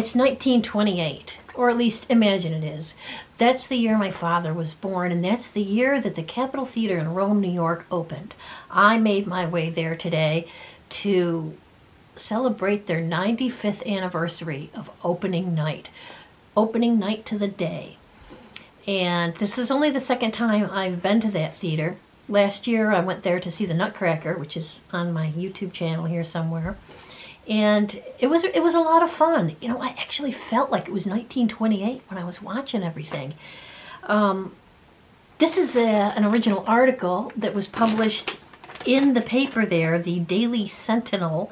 It's 1928, or at least imagine it is. That's the year my father was born, and that's the year that the Capitol Theater in Rome, New York opened. I made my way there today to celebrate their 95th anniversary of opening night to the day. And this is only the second time I've been to that theater. Last year I went there to see the Nutcracker, which is on my YouTube channel here somewhere. And it was a lot of fun. You know, I actually felt like it was 1928 when I was watching everything. This is an original article that was published in the paper there, the Daily Sentinel,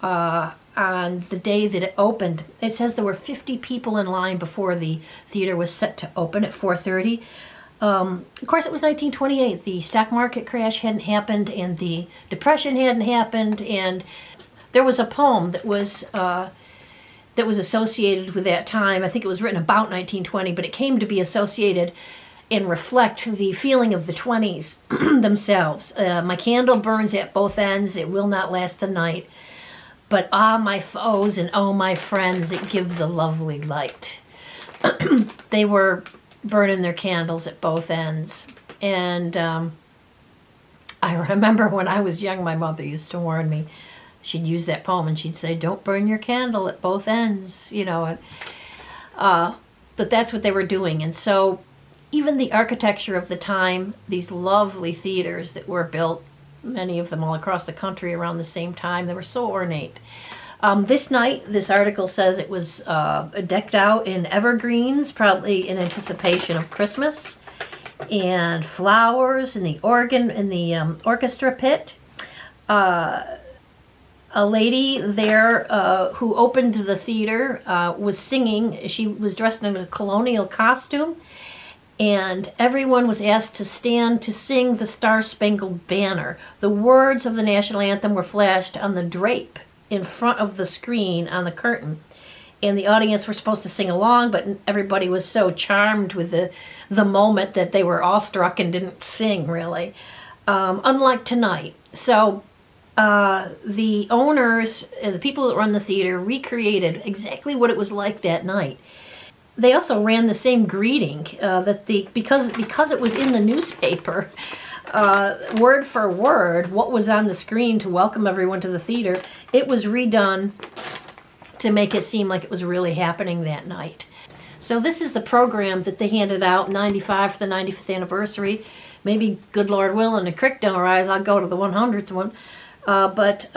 on the day that it opened. It says there were 50 people in line before the theater was set to open at 4:30. Of course, it was 1928. The stock market crash hadn't happened, and the Depression hadn't happened, and there was a poem that was associated with that time. I think it was written about 1920, but it came to be associated and reflect the feeling of the 20s themselves. My candle burns at both ends. It will not last the night. But ah, my foes and oh, my friends, it gives a lovely light. They were burning their candles at both ends. And I remember when I was young, my mother used to warn me. She'd use that poem and she'd say, don't burn your candle at both ends, you know. But that's what they were doing. And so even the architecture of the time, these lovely theaters that were built, many of them all across the country around the same time, they were so ornate. This night, this article says it was decked out in evergreens, probably in anticipation of Christmas, and flowers in the organ, in the orchestra pit. A lady there who opened the theater was singing. She was dressed in a colonial costume, and everyone was asked to stand to sing the Star-Spangled Banner. The words of the national anthem were flashed on the drape in front of the screen on the curtain, and the audience were supposed to sing along, but everybody was so charmed with the moment that they were awestruck and didn't sing, really, unlike tonight. So the owners, the people that run the theater, recreated exactly what it was like that night. They also ran the same greeting because it was in the newspaper, word for word, what was on the screen to welcome everyone to the theater. It was redone to make it seem like it was really happening that night. So this is the program that they handed out, 95 for the 95th anniversary. Maybe, good Lord willing, the creek don't rise, I'll go to the 100th one. But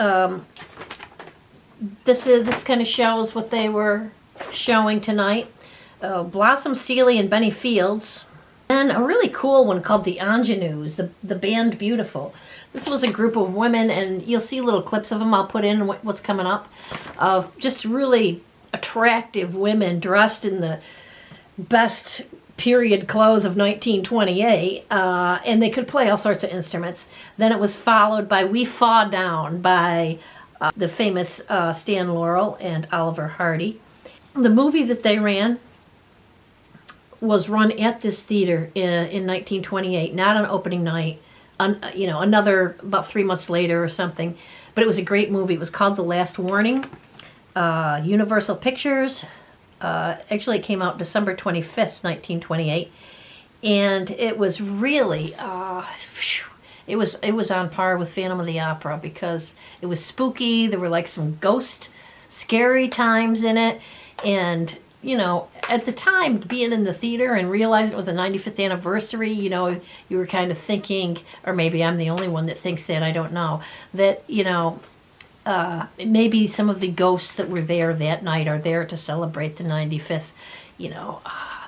this kind of shows what they were showing tonight. Blossom Seeley and Benny Fields. And a really cool one called the Ingenues, the band Beautiful. This was a group of women, and you'll see little clips of them I'll put in what's coming up, of just really attractive women dressed in the best period clothes of 1928, and they could play all sorts of instruments. Then it was followed by We Fall Down by the famous Stan Laurel and Oliver Hardy. The movie that they ran was run at this theater in 1928, not on opening night, another about 3 months later or something, but it was a great movie. It was called The Last Warning. Universal Pictures. Actually, it came out December 25th, 1928, and it was really, it was on par with Phantom of the Opera because it was spooky. There were like some ghost, scary times in it, and at the time, being in the theater and realizing it was the 95th anniversary, you were kind of thinking, or maybe I'm the only one that thinks that, I don't know, that maybe some of the ghosts that were there that night are there to celebrate the 95th, the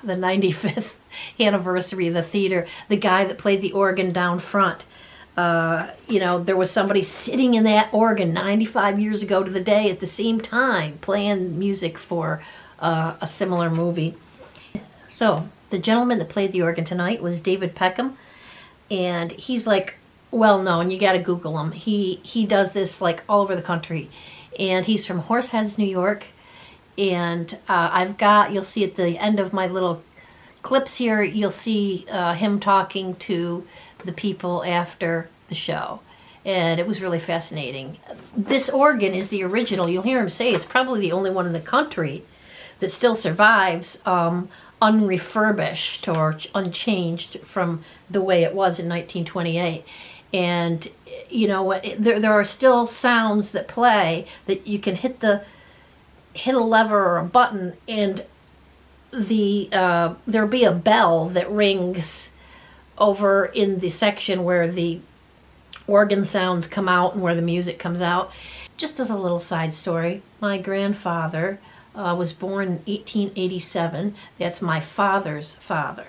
95th anniversary of the theater. The guy that played the organ down front, there was somebody sitting in that organ 95 years ago to the day at the same time playing music for a similar movie. So the gentleman that played the organ tonight was David Peckham, and he's like well known. You got to Google him. He does this like all over the country, and he's from Horseheads, New York. And you'll see at the end of my little clips here, you'll see him talking to the people after the show, and it was really fascinating. This organ is the original. You'll hear him say it's probably the only one in the country that still survives, unrefurbished or unchanged from the way it was in 1928. And you know, there are still sounds that play that you can hit a lever or a button, and there'll be a bell that rings over in the section where the organ sounds come out and where the music comes out. Just as a little side story, my grandfather was born in 1887. That's my father's father.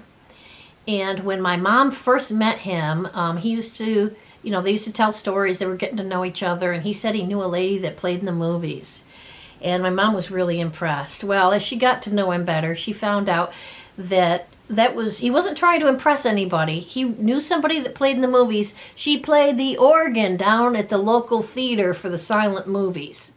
And when my mom first met him, he used to, they used to tell stories. They were getting to know each other, and he said he knew a lady that played in the movies. And my mom was really impressed. Well, as she got to know him better, she found out that he wasn't trying to impress anybody. He knew somebody that played in the movies. She played the organ down at the local theater for the silent movies.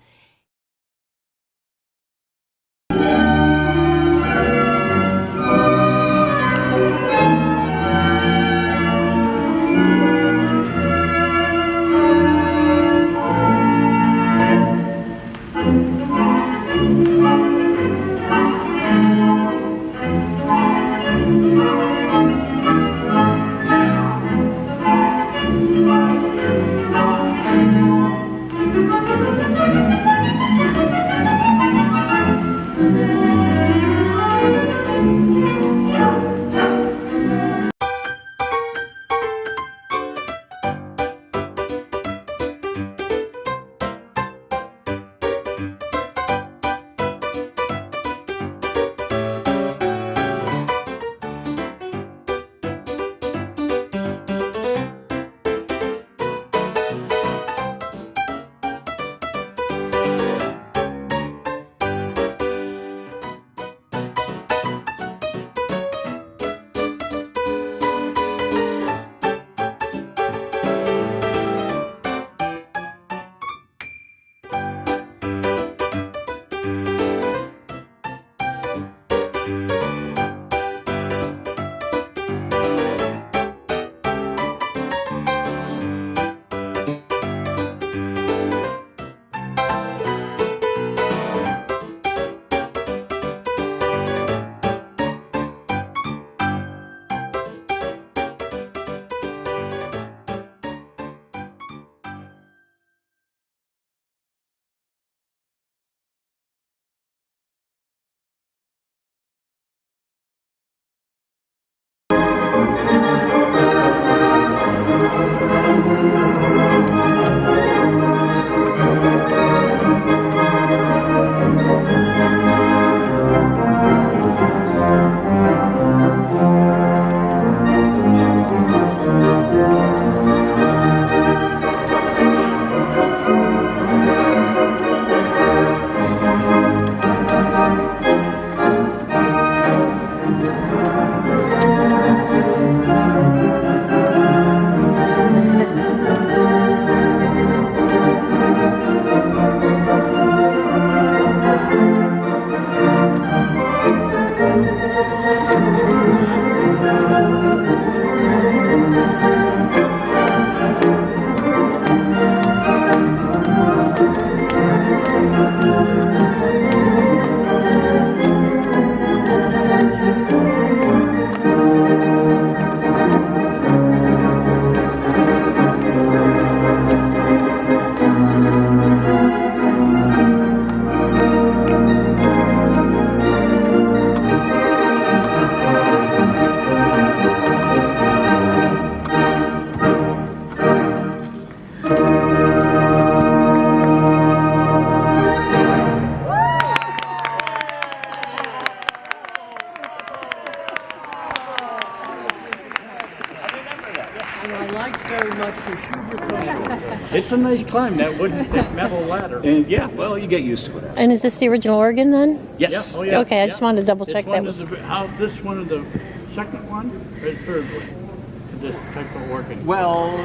It's a nice climb, that metal ladder. And yeah, well, you get used to it. And is this the original organ then? Yes. Yeah. Oh, yeah. Okay, I just wanted to double check This one of the second one or the third one? This type of organ. Well,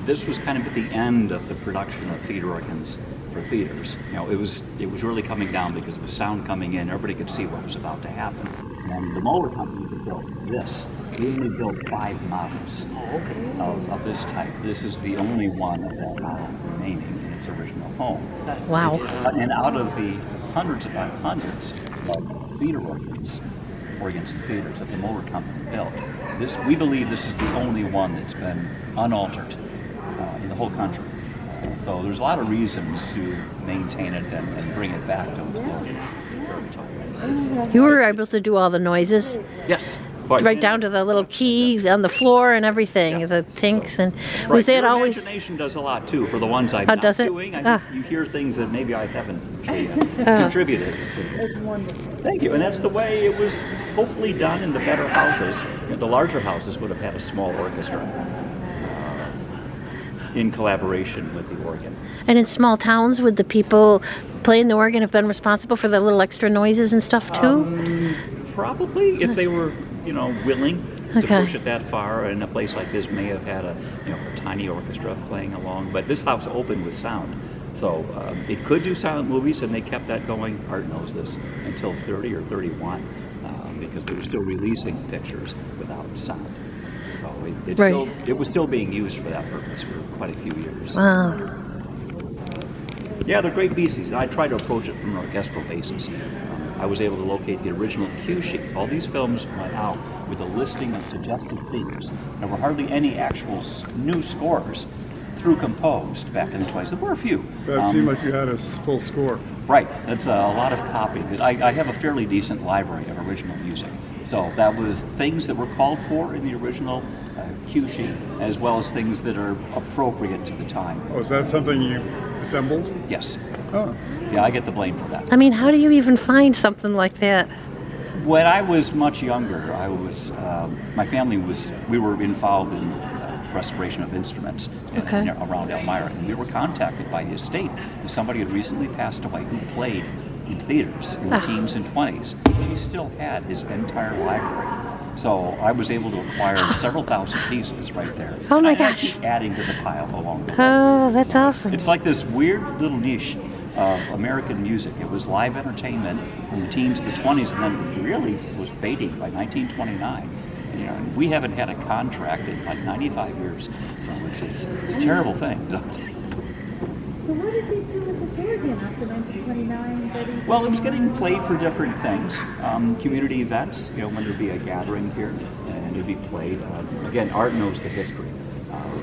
this was kind of at the end of the production of theater organs for theaters. You know, it was really coming down because it was sound coming in. Everybody could see what was about to happen. And the motor company that built this, we only built 5 models of this type. This is the only one of that model remaining in its original home. Wow. And out of the hundreds upon hundreds of feeder organs and feeders that the motor company built. We believe this is the only one that's been unaltered in the whole country. So there's a lot of reasons to maintain it and bring it back to its glory. You were able to do all the noises, Yes. right down to the little key on the floor and everything, the tinks, and was that Your always? imagination does a lot too. For the ones I'm not does it? doing, Ah. you hear things that maybe I haven't contributed. It's wonderful. Thank you. And that's the way it was hopefully done in the better houses. The larger houses would have had a small orchestra in collaboration with the organ. And in small towns, would the people playing the organ have been responsible for the little extra noises and stuff too? Probably, if they were, willing to Okay. push it that far. And a place like this may have had a tiny orchestra playing along. But this house opened with sound. So it could do silent movies, and they kept that going. Art knows this until 30 or 31, because they were still releasing pictures without sound. So it was still being used for that purpose for quite a few years. Wow. Yeah, they're great pieces. I try to approach it from an orchestral basis. I was able to locate the original cue sheet. All these films went out with a listing of suggested themes. There were hardly any actual new scores through composed back in the 20s. There were a few. That seemed like you had a full score. Right. That's a lot of copying. I have a fairly decent library of original music. So that was things that were called for in the original cue sheet, as well as things that are appropriate to the time. Oh, is that something you assembled? Yes. Oh. Yeah, I get the blame for that. I mean, how do you even find something like that? When I was much younger, my family we were involved in restoration of instruments Okay. around Elmira, and we were contacted by the estate. Somebody had recently passed away who played in theaters in the teens and 20s. She still had his entire library. So I was able to acquire several thousand pieces right there. Oh my And I gosh. keep adding to the pile along the way. Oh, that's awesome. It's like this weird little niche of American music. It was live entertainment from the teens to the 20s, and then really was fading by 1929. And we haven't had a contract in like 95 years. So it's a terrible thing. So what did they do with this organ after 1929, 30? Well, it was getting played for different things, community events, when there'd be a gathering here, and it'd be played. Again, Art knows the history,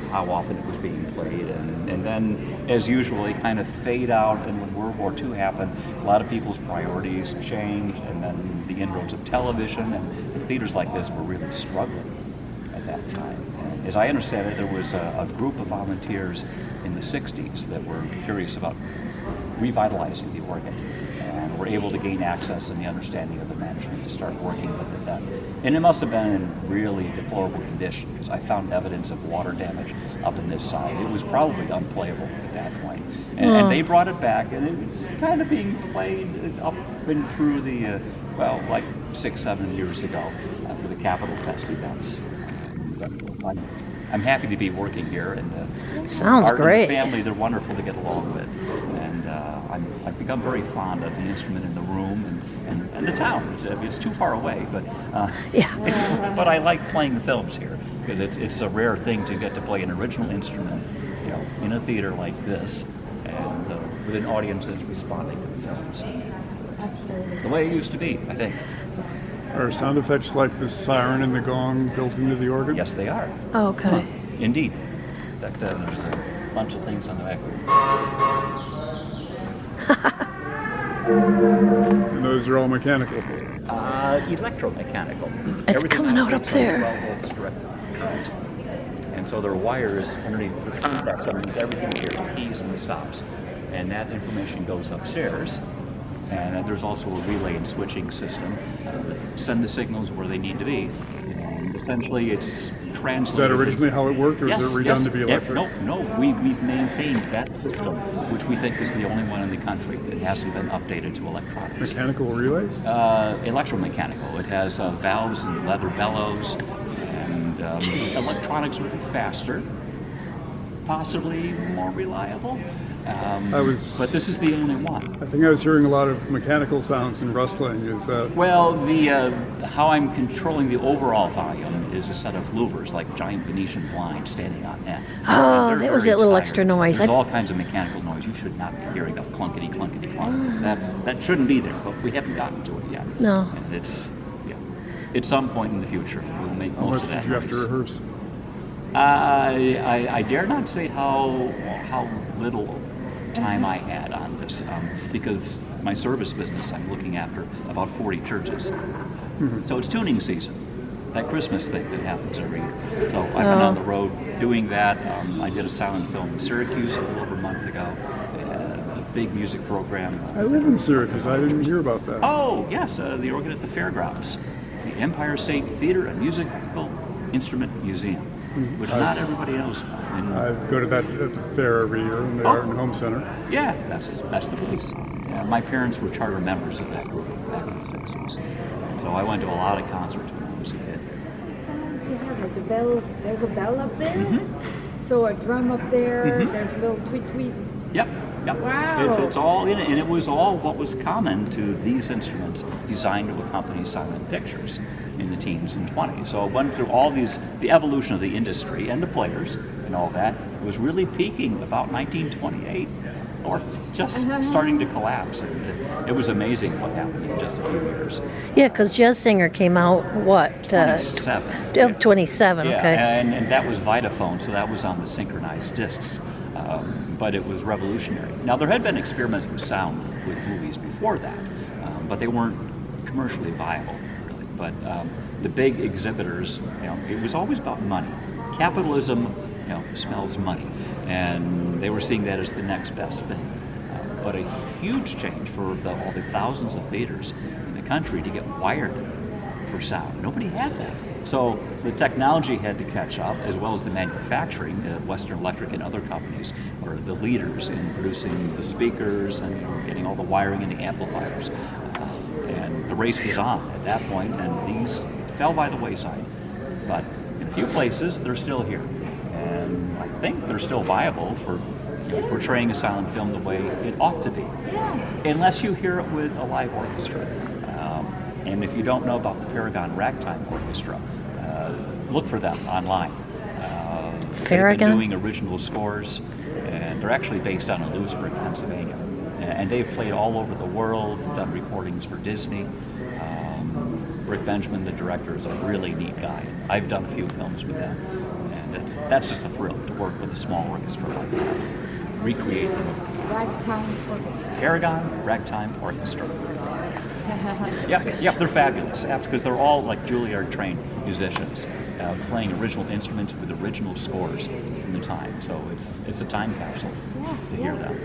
how often it was being played, and then, as usual, they kind of fade out, and when World War II happened, a lot of people's priorities changed, and then the inroads of television, and theaters like this were really struggling at that time. And as I understand it, there was a group of volunteers in the 60s that were curious about revitalizing the organ, and were able to gain access and the understanding of the management to start working with it then. And it must have been in really deplorable condition, because I found evidence of water damage up in this side. It was probably unplayable at that point. And they brought it back, and it was kind of being played up and through the, like 6-7 years ago for the Capitol Fest events. I'm happy to be working here, and Sounds Art great. and the family, they're wonderful to get along with, and I've become very fond of the instrument in the room and the town. It's too far away, but Yeah. but I like playing the films here, because it's a rare thing to get to play an original instrument, in a theater like this, and with an audience that's responding to the films. The way it used to be, I think. Are sound effects like the siren and the gong built into the organ? Yes, they are. Oh, okay. Indeed. In fact, there's a bunch of things on the back. And those are all mechanical. Electromechanical. It's Everything coming out up operates on there. 12 volts direct current. And so there are wires underneath the contacts underneath everything here, the keys and the stops. And that information goes upstairs. And there's also a relay and switching system that send the signals where they need to be. And essentially, it's translated. Is that originally how it worked, or Yes, is it redone yes. to be electric? No. We've maintained that system, which we think is the only one in the country that hasn't been updated to electronics. Mechanical relays? Electromechanical. It has valves and leather bellows, and electronics would be faster, possibly more reliable. But this is the only one. I think I was hearing a lot of mechanical sounds and rustling. Is that? Well, how I'm controlling the overall volume is a set of louvers, like giant Venetian blinds standing on end. Oh, And they're that was very that little tired. extra noise. There's all kinds of mechanical noise. You you should not be hearing a clunkety clunk. That shouldn't be there, but we haven't gotten to it yet. No. And it's at some point in the future we'll make How most much of that did you have to noise. rehearse? I dare not say how little time I had on this, because my service business, I'm looking after about 40 churches. So it's tuning season, that Christmas thing that happens every year. So I've been on the road doing that. I did a silent film in Syracuse a little over a month ago, a big music program. I live in Syracuse. I didn't hear about that. Oh, yes, the organ at the fairgrounds, the Empire State Theater and Musical Instrument Museum, which not everybody knows about. And I go to that at the fair every year in the Art and Home Center. yeah, that's the place. My parents were charter members of that group back in the 60s. And so I went to a lot of concerts when I was a kid. You have like the bells. There's a bell up there. So a drum up there. There's a little tweet tweet. Yep. Wow. It's all in it, and it was all what was common to these instruments designed to accompany silent pictures in the teens and 20s. So it went through all these, the evolution of the industry and the players and all that. It was really peaking about 1928, or just starting to collapse. And it was amazing what happened in just a few years. Yeah, because Jazz Singer came out, what? 27. 27, Yeah, okay. and that was Vitaphone, so that was on the synchronized discs. But it was revolutionary. Now, there had been experiments with sound with movies before that, but they weren't commercially viable, really. But the big exhibitors, it was always about money. Capitalism, smells money, and they were seeing that as the next best thing. But a huge change for all the thousands of theaters in the country to get wired for sound. Nobody had that. So the technology had to catch up, as well as the manufacturing. Western Electric and other companies were the leaders in producing the speakers and getting all the wiring and the amplifiers. And the race was on at that point, and these fell by the wayside. But in a few places, they're still here. And I think they're still viable for portraying a silent film the way it ought to be. Unless you hear it with a live orchestra. And if you don't know about the Paragon Ragtime Orchestra, look for them online. They've been doing original scores, and they're actually based out of Lewisburg, Pennsylvania. And they've played all over the world, done recordings for Disney. Rick Benjamin, the director, is a really neat guy. I've done a few films with them, and that's just a thrill to work with a small orchestra like that. Recreate the movie. Ragtime orchestra. Paragon Ragtime Orchestra. Yeah, they're fabulous, because they're all like Juilliard trained musicians, playing original instruments with original scores from the time. So it's a time capsule to hear them.